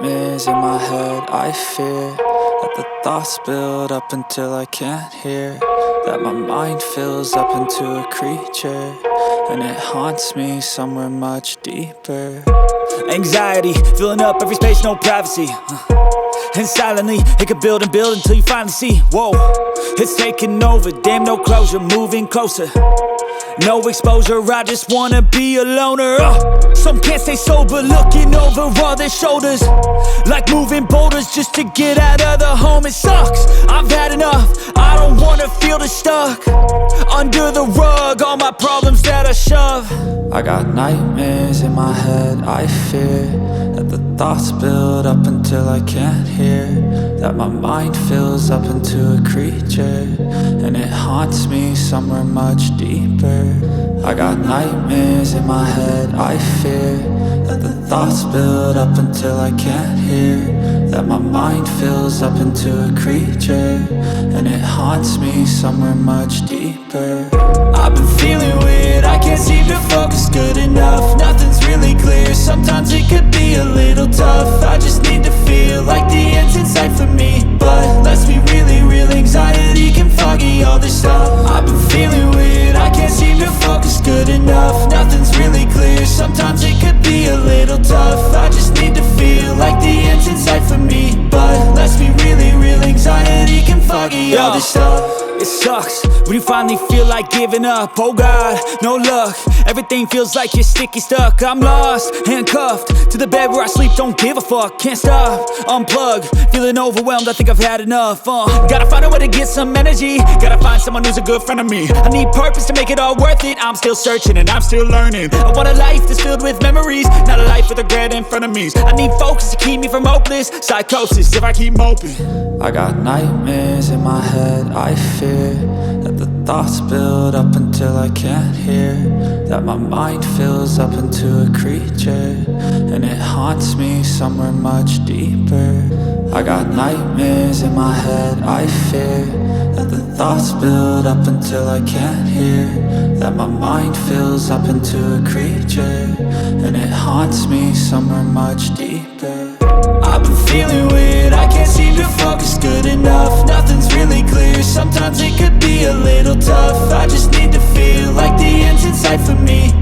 nightmares in my head. I fear that the thoughts build up until I can't hear, that my mind fills up into a creature, and it haunts me somewhere much deeper. Anxiety, filling up every space, no privacy. And silently, it could build and build until you finally see, whoa, it's taking over, damn, no closure, moving closer. No exposure, I just wanna be a loner. Some can't stay sober, looking over all their shoulders, like moving boulders just to get out of the home. It sucks, I've had enough, I don't wanna feel the stuck under the rug, all my problems that I shove. I got nightmares in my head. I fear that the thoughts build up until I can't hear, that my mind fills up into a creature, and it haunts me somewhere much deeper. I got nightmares in my head. I fear that the thoughts build up until I can't hear, that my mind fills up into a creature, and it haunts me somewhere much deeper. I've been feeling weird, I can't seem to focus good enough. Nothing's really clear, sometimes it could be a little tough. I just need to feel like the end's in sight for me, but let's be really real, anxiety can foggy all this stuff. I've been feeling weird, I can't seem to focus good enough. Nothing's really clear, sometimes it could be a little tough. I just need to feel like the end's in sight for me, but let's be really real, anxiety can foggy all this stuff. It sucks when you finally feel like giving up. Oh God, no luck, everything feels like you're sticky stuck. I'm lost, handcuffed to the bed where I sleep, don't give a fuck. Can't stop, unplug, feeling overwhelmed, I think I've had enough. Gotta find a way to get some energy, gotta find someone who's a good friend of me. I need purpose to make it all worth it, I'm still searching and I'm still learning. I want a life that's filled with memories, not a life with regret and frenemies. I need focus to keep me from hopeless psychosis if I keep moping. I got nightmares in my head. I fear that the thoughts build up until I can't hear, that my mind fills up into a creature, and it haunts me somewhere much deeper. I got nightmares in my head. I fear that the thoughts build up until I can't hear, that my mind fills up into a creature, and it haunts me somewhere much deeper. I've been feeling weird, I can't seem to focus good enough. Nothing's really clear, sometimes it could be a little tough. I just need to feel like the end's in sight for me,